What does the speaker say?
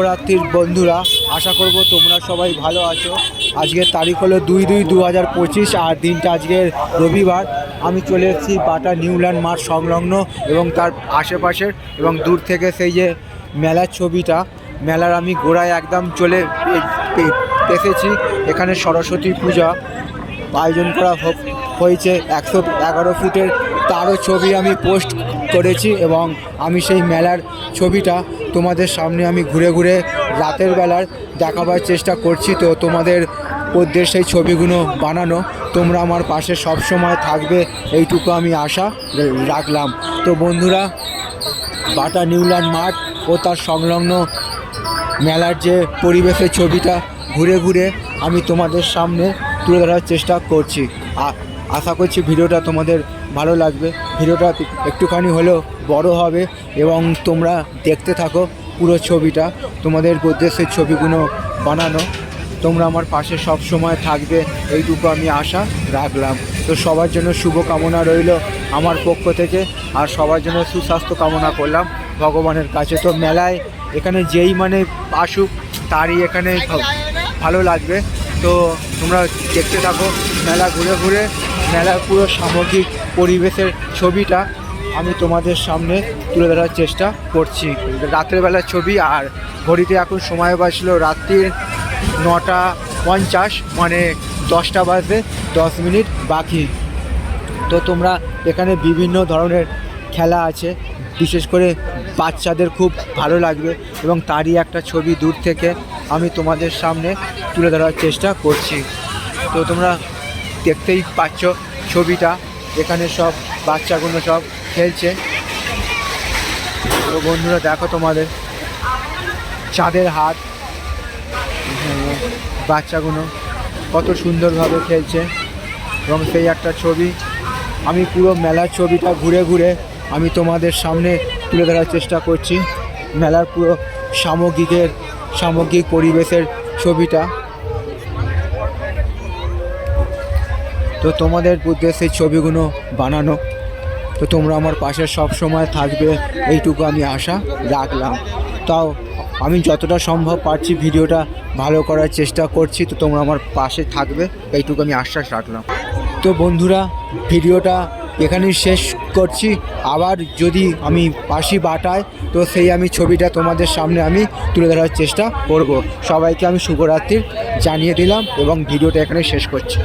রাত্রির বন্ধুরা, আশা করব তোমরা সবাই ভালো আছো। আজকের তারিখ হলো 2/2/2025 আর দিনটা আজকের রবিবার। আমি চলে এসেছি বাটা নিউল্যান্ড মাঠ সংলগ্ন এবং তার আশেপাশের এবং দূর থেকে সেই যে মেলার ছবিটা, মেলার আমি গোড়ায় একদম চলে এসেছি। এখানে সরস্বতী পূজা আয়োজন করা হয়েছে। 111 ফুটের তারও ছবি আমি পোস্ট করেছি এবং আমি সেই মেলার ছবিটা তোমাদের সামনে আমি ঘুরে ঘুরে রাতের বেলার দেখাবার চেষ্টা করছি। তো তোমাদের উদ্দেশ্যে সেই ছবিগুলো বানানো, তোমরা আমার পাশে সব সময় থাকবে এইটুকু আমি আশা রাখলাম। তো বন্ধুরা, বাটা নিউল্যান্ড মাঠ ও তার সংলগ্ন মেলার যে পরিবেশের ছবিটা ঘুরে ঘুরে আমি তোমাদের সামনে তুলে ধরার চেষ্টা করছি। আশা করছি ভিডিওটা তোমাদের ভালো লাগবে। ভিডিওটা একটুখানি হলেও বড় হবে এবং তোমরা দেখতে থাকো পুরো ছবিটা। তোমাদের উদ্দেশ্যে ছবিগুলো বানানো, তোমরা আমার পাশে সব সময় থাকবে এইটুকু আমি আশা রাখলাম। তো সবার জন্য শুভ কামনা রইল আমার পক্ষ থেকে, আর সবার জন্য সুস্বাস্থ্য কামনা করলাম ভগবানের কাছে। তো মেলায় এখানে যেই আসুক তারই এখানে ভালো লাগবে। তো তোমরা দেখতে থাকো মেলা ঘুরে ঘুরে মেলার পুরো সামগ্রিক পরিবেশের ছবিটা আমি তোমাদের সামনে তুলে ধরার চেষ্টা করছি। রাতের বেলার ছবি, আর ঘড়িতে এখন সময় বাজলো রাত্রির 9:50, মানে 10টা বাজতে 10 মিনিট বাকি। তো তোমরা এখানে বিভিন্ন ধরনের খেলা আছে, বিশেষ করে বাচ্চাদের খুব ভালো লাগবে এবং তারই একটা ছবি দূর থেকে আমি তোমাদের সামনে তুলে ধরার চেষ্টা করছি। তো তোমরা দেখতেই পাচ্ছ ছবিটা, এখানে সব বাচ্চাগুলো সব খেলছে। তো বন্ধুরা দেখো, তোমাদের চাঁদের হাট, বাচ্চাগুলো কত সুন্দরভাবে খেলছে এবং সেই একটা ছবি আমি পুরো মেলার ছবিটা ঘুরে ঘুরে আমি তোমাদের সামনে তুলে ধরার চেষ্টা করছি। মেলার পুরো সামগ্রিক পরিবেশের ছবিটা। তো তোমাদের উদ্দেশ্যে সেই ছবিগুলো বানানো, তো তোমরা আমার পাশে সব সময় থাকবে এইটুকু আমি আশা রাখলাম। তাও আমি যতটা সম্ভব পারছি ভিডিওটা ভালো করার চেষ্টা করছি। তো তোমরা আমার পাশে থাকবে এইটুকু আমি আশ্বাস রাখলাম। তো বন্ধুরা, ভিডিওটা এখানেই শেষ করছি। আবার যদি আমি আসি বাটায়, তো সেই আমি ছবিটা তোমাদের সামনে আমি তুলে ধরার চেষ্টা করব। সবাইকে আমি শুভরাত্রির জানিয়ে দিলাম এবং ভিডিওটা এখানে শেষ করছি।